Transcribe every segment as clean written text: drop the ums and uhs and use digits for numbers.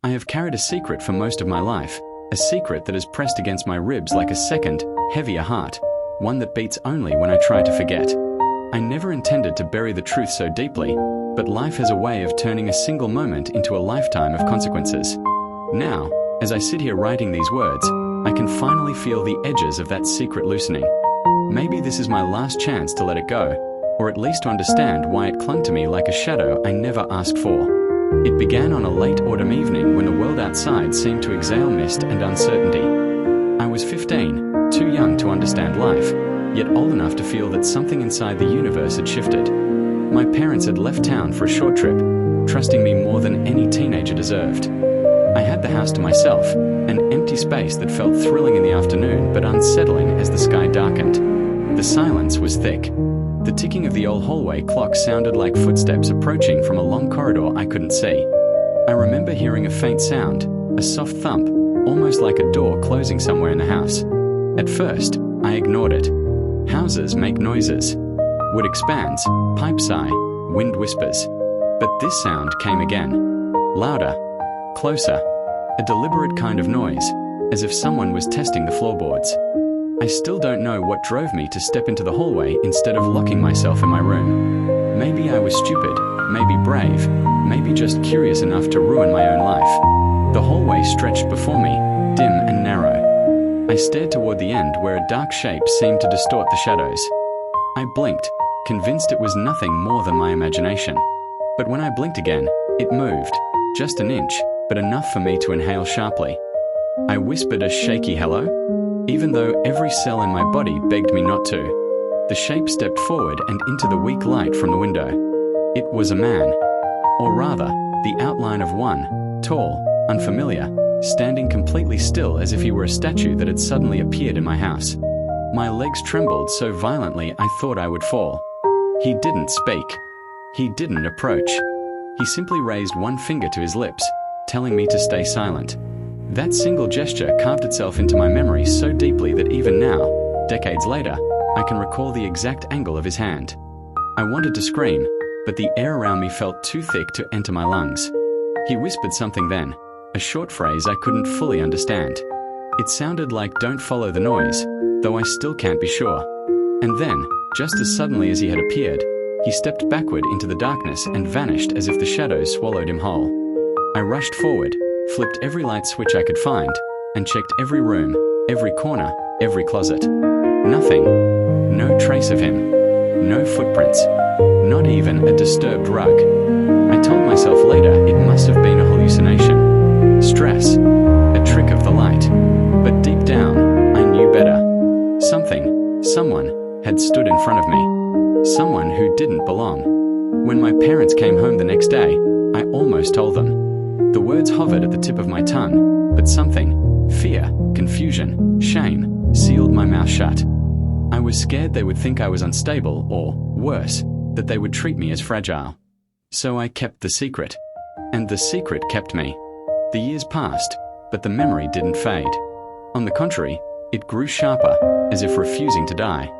I have carried a secret for most of my life, a secret that has pressed against my ribs like a second, heavier heart, one that beats only when I try to forget. I never intended to bury the truth so deeply, but life has a way of turning a single moment into a lifetime of consequences. Now, as I sit here writing these words, I can finally feel the edges of that secret loosening. Maybe this is my last chance to let it go, or at least to understand why it clung to me like a shadow I never asked for. It began on a late autumn evening when the world outside seemed to exhale mist and uncertainty. I was 15, too young to understand life, yet old enough to feel that something inside the universe had shifted. My parents had left town for a short trip, trusting me more than any teenager deserved. I had the house to myself, an empty space that felt thrilling in the afternoon but unsettling as the sky darkened. The silence was thick. The ticking of the old hallway clock sounded like footsteps approaching from a long corridor I couldn't see. I remember hearing a faint sound, a soft thump, almost like a door closing somewhere in the house. At first, I ignored it. Houses make noises. Wood expands, pipe sigh, wind whispers. But this sound came again. Louder, closer, a deliberate kind of noise, as if someone was testing the floorboards. I still don't know what drove me to step into the hallway instead of locking myself in my room. Maybe I was stupid, maybe brave, maybe just curious enough to ruin my own life. The hallway stretched before me, dim and narrow. I stared toward the end where a dark shape seemed to distort the shadows. I blinked, convinced it was nothing more than my imagination. But when I blinked again, it moved, just an inch, but enough for me to inhale sharply. I whispered a shaky hello, even though every cell in my body begged me not to. The shape stepped forward and into the weak light from the window. It was a man, or rather, the outline of one, tall, unfamiliar, standing completely still as if he were a statue that had suddenly appeared in my house. My legs trembled so violently I thought I would fall. He didn't speak. He didn't approach. He simply raised one finger to his lips, telling me to stay silent. That single gesture carved itself into my memory so deeply that even now, decades later, I can recall the exact angle of his hand. I wanted to scream, but the air around me felt too thick to enter my lungs. He whispered something then, a short phrase I couldn't fully understand. It sounded like "don't follow the noise," though I still can't be sure. And then, just as suddenly as he had appeared, he stepped backward into the darkness and vanished as if the shadows swallowed him whole. I rushed forward, flipped every light switch I could find, and checked every room, every corner, every closet. Nothing. No trace of him. No footprints. Not even a disturbed rug. I told myself later it must have been a hallucination. Stress. A trick of the light. But deep down, I knew better. Someone had stood in front of me. Someone who didn't belong. When my parents came home the next day, I almost told them. The words hovered at the tip of my tongue, but something, fear, confusion, shame, sealed my mouth shut. I was scared they would think I was unstable or, worse, that they would treat me as fragile. So I kept the secret. And the secret kept me. The years passed, but the memory didn't fade. On the contrary, it grew sharper, as if refusing to die.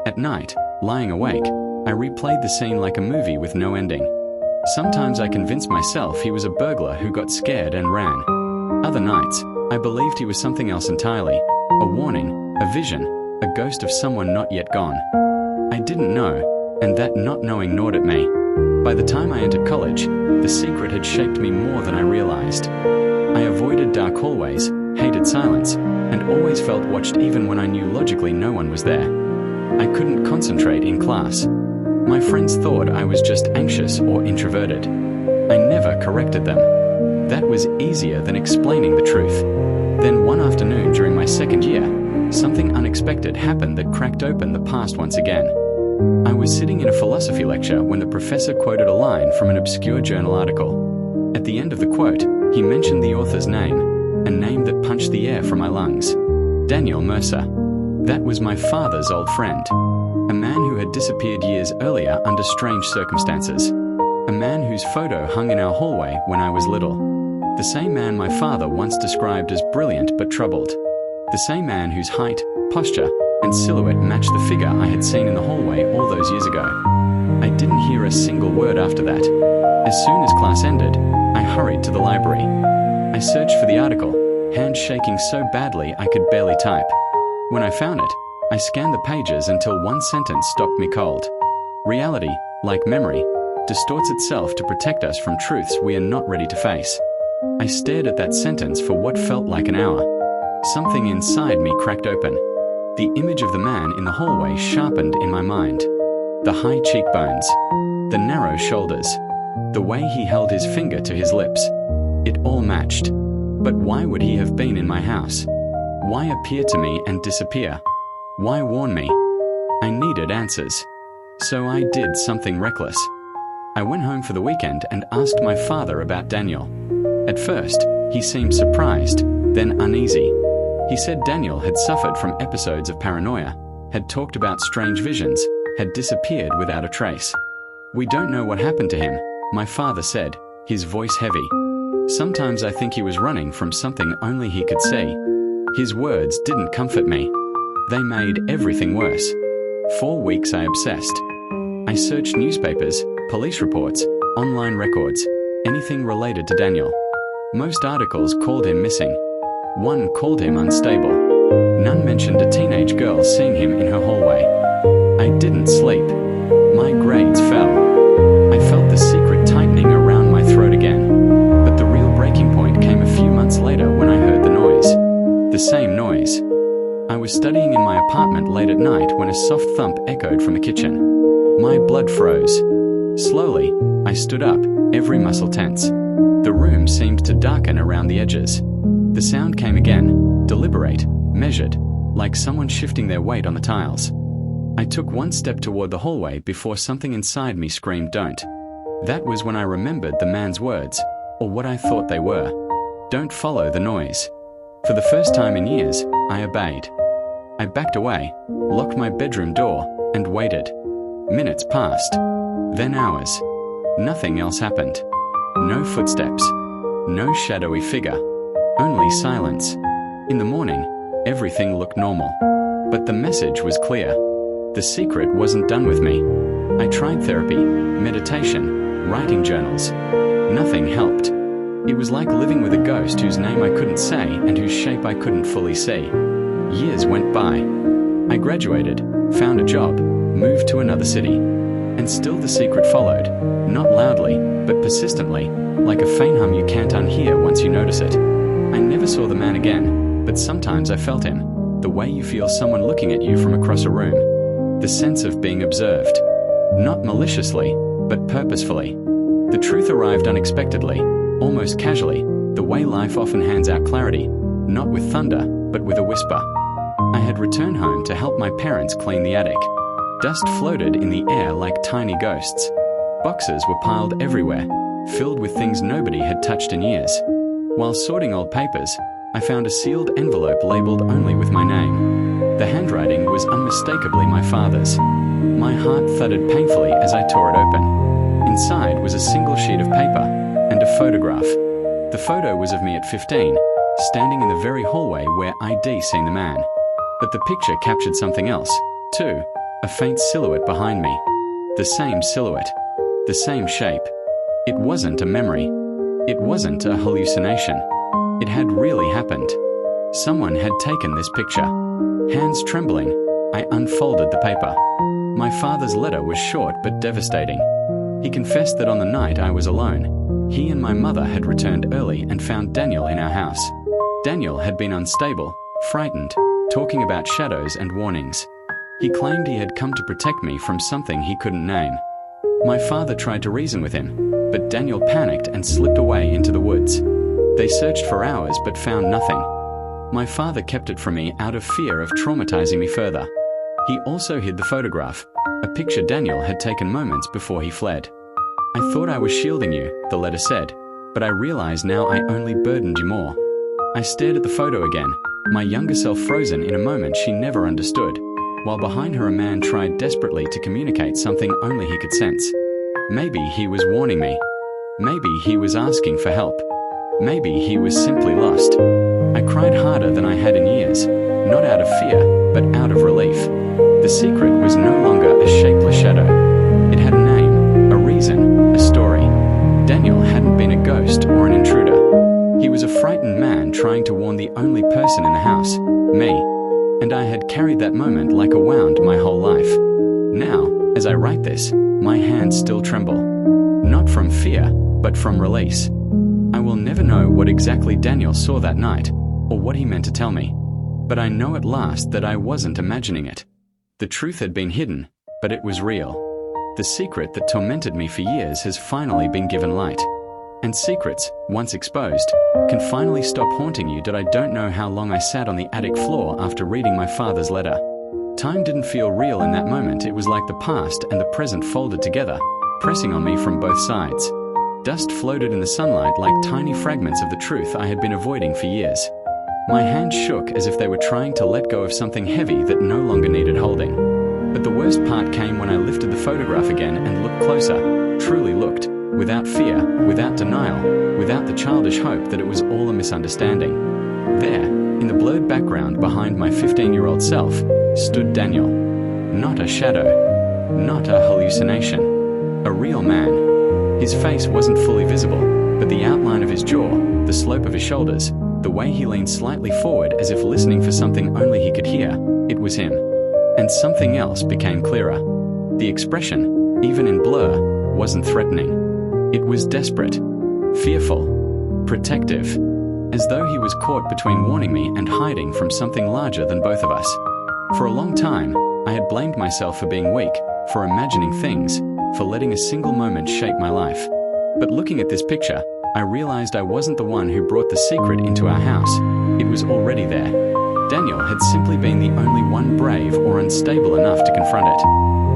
At night, lying awake, I replayed the scene like a movie with no ending. Sometimes I convinced myself he was a burglar who got scared and ran. Other nights, I believed he was something else entirely. A warning, a vision, a ghost of someone not yet gone. I didn't know, and that not knowing gnawed at me. By the time I entered college, the secret had shaped me more than I realized. I avoided dark hallways, hated silence, and always felt watched even when I knew logically no one was there. I couldn't concentrate in class. My friends thought I was just anxious or introverted. I never corrected them. That was easier than explaining the truth. Then one afternoon during my second year, something unexpected happened that cracked open the past once again. I was sitting in a philosophy lecture when the professor quoted a line from an obscure journal article. At the end of the quote, he mentioned the author's name, a name that punched the air from my lungs. Daniel Mercer. That was my father's old friend. A man who had disappeared years earlier under strange circumstances. A man whose photo hung in our hallway when I was little. The same man my father once described as brilliant but troubled. The same man whose height, posture, and silhouette matched the figure I had seen in the hallway all those years ago. I didn't hear a single word after that. As soon as class ended, I hurried to the library. I searched for the article, hands shaking so badly I could barely type. When I found it, I scanned the pages until one sentence stopped me cold. Reality, like memory, distorts itself to protect us from truths we are not ready to face. I stared at that sentence for what felt like an hour. Something inside me cracked open. The image of the man in the hallway sharpened in my mind. The high cheekbones, the narrow shoulders, the way he held his finger to his lips. It all matched. But why would he have been in my house? Why appear to me and disappear? Why warn me? I needed answers. So I did something reckless. I went home for the weekend and asked my father about Daniel. At first, he seemed surprised, then uneasy. He said Daniel had suffered from episodes of paranoia, had talked about strange visions, had disappeared without a trace. "We don't know what happened to him," my father said, his voice heavy. "Sometimes I think he was running from something only he could see." His words didn't comfort me. They made everything worse. 4 weeks I obsessed. I searched newspapers, police reports, online records, anything related to Daniel. Most articles called him missing. One called him unstable. None mentioned a teenage girl seeing him in her hallway. I didn't sleep. My grades fell. I felt the secret tightening around my throat again. But the real breaking point came a few months later when I heard the noise. The same noise. I was studying in my apartment late at night when a soft thump echoed from the kitchen. My blood froze. Slowly, I stood up, every muscle tense. The room seemed to darken around the edges. The sound came again, deliberate, measured, like someone shifting their weight on the tiles. I took one step toward the hallway before something inside me screamed, "Don't." That was when I remembered the man's words, or what I thought they were. Don't follow the noise. For the first time in years, I obeyed. I backed away, locked my bedroom door, and waited. Minutes passed, then hours. Nothing else happened. No footsteps, no shadowy figure, only silence. In the morning, everything looked normal. But the message was clear. The secret wasn't done with me. I tried therapy, meditation, writing journals. Nothing helped. It was like living with a ghost whose name I couldn't say and whose shape I couldn't fully see. Years went by. I graduated, found a job, moved to another city. And still the secret followed, not loudly, but persistently, like a faint hum you can't unhear once you notice it. I never saw the man again, but sometimes I felt him, the way you feel someone looking at you from across a room. The sense of being observed. Not maliciously, but purposefully. The truth arrived unexpectedly, almost casually, the way life often hands out clarity, not with thunder, but with a whisper. I had returned home to help my parents clean the attic. Dust floated in the air like tiny ghosts. Boxes were piled everywhere, filled with things nobody had touched in years. While sorting old papers, I found a sealed envelope labeled only with my name. The handwriting was unmistakably my father's. My heart thudded painfully as I tore it open. Inside was a single sheet of paper and a photograph. The photo was of me at 15, standing in the very hallway where I'd seen the man. But the picture captured something else, too. A faint silhouette behind me. The same silhouette. The same shape. It wasn't a memory. It wasn't a hallucination. It had really happened. Someone had taken this picture. Hands trembling, I unfolded the paper. My father's letter was short but devastating. He confessed that on the night I was alone, he and my mother had returned early and found Daniel in our house. Daniel had been unstable, frightened, talking about shadows and warnings. He claimed he had come to protect me from something he couldn't name. My father tried to reason with him, but Daniel panicked and slipped away into the woods. They searched for hours but found nothing. My father kept it from me out of fear of traumatizing me further. He also hid the photograph, a picture Daniel had taken moments before he fled. "I thought I was shielding you," the letter said, "but I realize now I only burdened you more." I stared at the photo again, my younger self frozen in a moment she never understood, while behind her a man tried desperately to communicate something only he could sense. Maybe he was warning me. Maybe he was asking for help. Maybe he was simply lost. I cried harder than I had in years, not out of fear, but out of relief. The secret was no longer a shapeless shadow. It had a name, a reason, a story. Daniel hadn't been a ghost or an intruder. He was a frightened man trying to warn the only person in the house, me, and I had carried that moment like a wound my whole life. Now, as I write this, my hands still tremble. Not from fear, but from release. I will never know what exactly Daniel saw that night, or what he meant to tell me. But I know at last that I wasn't imagining it. The truth had been hidden, but it was real. The secret that tormented me for years has finally been given light. And secrets, once exposed, can finally stop haunting you. I don't know how long I sat on the attic floor after reading my father's letter. Time didn't feel real in that moment. It was like the past and the present folded together, pressing on me from both sides. Dust floated in the sunlight like tiny fragments of the truth I had been avoiding for years. My hands shook as if they were trying to let go of something heavy that no longer needed holding. But the worst part came when I lifted the photograph again and looked closer, truly looked, without fear, without denial, without the childish hope that it was all a misunderstanding. There, in the blurred background behind my 15-year-old self, stood Daniel. Not a shadow, not a hallucination, a real man. His face wasn't fully visible, but the outline of his jaw, the slope of his shoulders, the way he leaned slightly forward as if listening for something only he could hear, it was him. And something else became clearer. The expression, even in blur, wasn't threatening. It was desperate, fearful, protective, as though he was caught between warning me and hiding from something larger than both of us. For a long time, I had blamed myself for being weak, for imagining things, for letting a single moment shape my life. But looking at this picture, I realized I wasn't the one who brought the secret into our house. It was already there. Daniel had simply been the only one brave or unstable enough to confront it.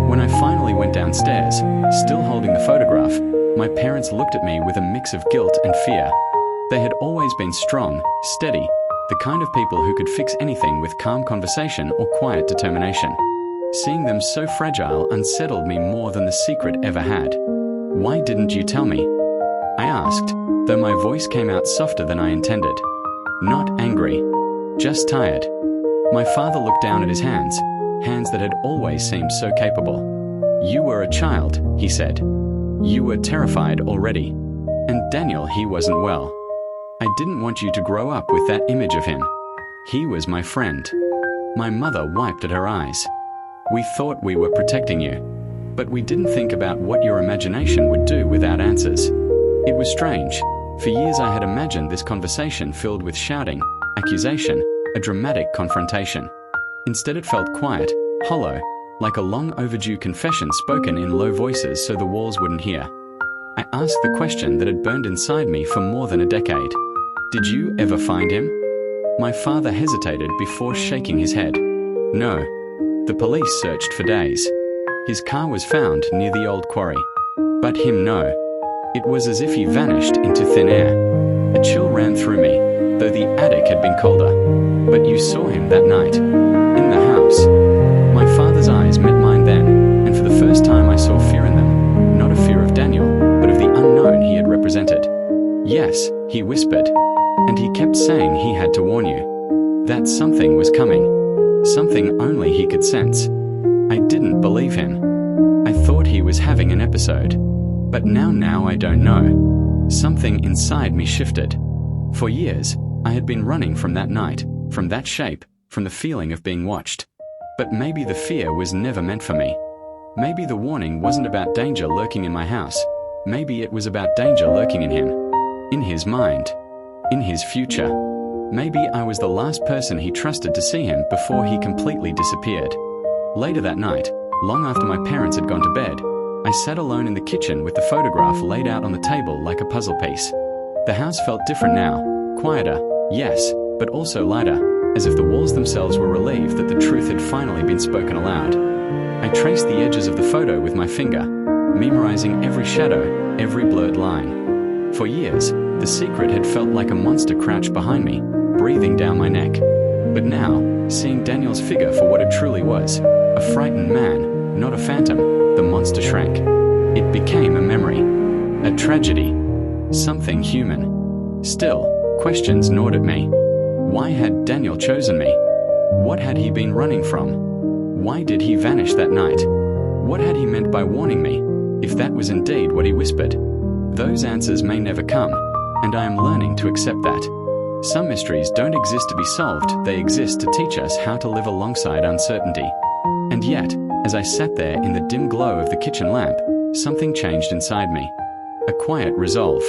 When I finally went downstairs, still holding the photograph, my parents looked at me with a mix of guilt and fear. They had always been strong, steady, the kind of people who could fix anything with calm conversation or quiet determination. Seeing them so fragile unsettled me more than the secret ever had. "Why didn't you tell me?" I asked, though my voice came out softer than I intended. Not angry, just tired. My father looked down at his hands that had always seemed so capable. "You were a child," he said. "You were terrified already. And Daniel, he wasn't well. I didn't want you to grow up with that image of him. He was my friend." My mother wiped at her eyes. "We thought we were protecting you, but we didn't think about what your imagination would do without answers." It was strange. For years I had imagined this conversation filled with shouting, accusation, a dramatic confrontation. Instead it felt quiet, hollow, like a long overdue confession spoken in low voices so the walls wouldn't hear. I asked the question that had burned inside me for more than a decade. "Did you ever find him?" My father hesitated before shaking his head. "No. The police searched for days. His car was found near the old quarry. But him, no. It was as if he vanished into thin air." A chill ran through me, though the attic had been colder. "But you saw him that night, in the house." My father's eyes met mine then, and for the first time I saw fear in them, not a fear of Daniel, but of the unknown he had represented. "Yes," he whispered, and he kept saying he had to warn you. That something was coming, something only he could sense. I didn't believe him. I thought he was having an episode. But now I don't know. Something inside me shifted. For years, I had been running from that night, from that shape, from the feeling of being watched. But maybe the fear was never meant for me. Maybe the warning wasn't about danger lurking in my house. Maybe it was about danger lurking in him, in his mind, in his future. Maybe I was the last person he trusted to see him before he completely disappeared. Later that night, long after my parents had gone to bed, I sat alone in the kitchen with the photograph laid out on the table like a puzzle piece. The house felt different now, quieter, yes, but also lighter, as if the walls themselves were relieved that the truth had finally been spoken aloud. I traced the edges of the photo with my finger, memorizing every shadow, every blurred line. For years, the secret had felt like a monster crouched behind me, breathing down my neck. But now, seeing Daniel's figure for what it truly was, a frightened man, not a phantom, the monster shrank. It became a memory, a tragedy, something human. Still, questions gnawed at me. Why had Daniel chosen me? What had he been running from? Why did he vanish that night? What had he meant by warning me, if that was indeed what he whispered? Those answers may never come, and I am learning to accept that. Some mysteries don't exist to be solved, they exist to teach us how to live alongside uncertainty. And yet, as I sat there in the dim glow of the kitchen lamp, something changed inside me. A quiet resolve.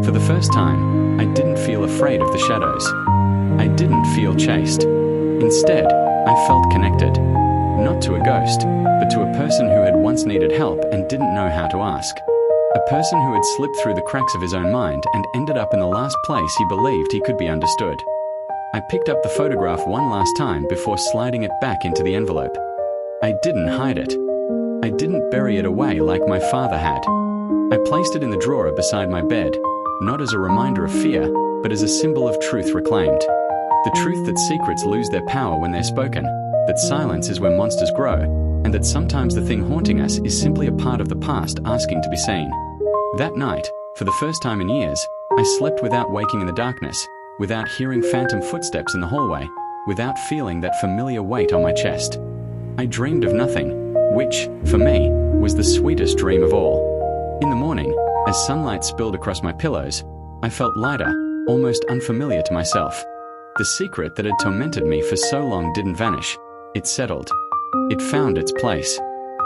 For the first time, I didn't feel afraid of the shadows. I didn't feel chased. Instead, I felt connected. Not to a ghost, but to a person who had once needed help and didn't know how to ask. A person who had slipped through the cracks of his own mind and ended up in the last place he believed he could be understood. I picked up the photograph one last time before sliding it back into the envelope. I didn't hide it. I didn't bury it away like my father had. I placed it in the drawer beside my bed, not as a reminder of fear, but as a symbol of truth reclaimed. The truth that secrets lose their power when they're spoken, that silence is where monsters grow, and that sometimes the thing haunting us is simply a part of the past asking to be seen. That night, for the first time in years, I slept without waking in the darkness, without hearing phantom footsteps in the hallway, without feeling that familiar weight on my chest. I dreamed of nothing, which, for me, was the sweetest dream of all. In the morning, as sunlight spilled across my pillows, I felt lighter, almost unfamiliar to myself. The secret that had tormented me for so long didn't vanish. It settled. It found its place.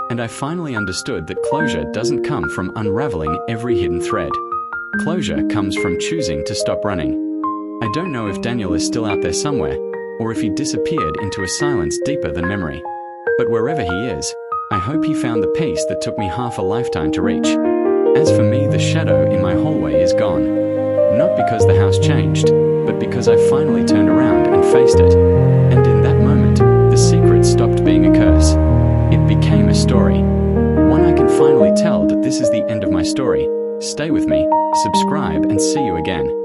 And I finally understood that closure doesn't come from unraveling every hidden thread. Closure comes from choosing to stop running. I don't know if Daniel is still out there somewhere, or if he disappeared into a silence deeper than memory. But wherever he is, I hope he found the peace that took me half a lifetime to reach. As for me, the shadow in my hallway is gone. Not because the house changed, but because I finally turned around and faced it. And in that moment, the secret stopped being a curse. It became a story. One I can finally tell that this is the end of my story. Stay with me, subscribe, and see you again.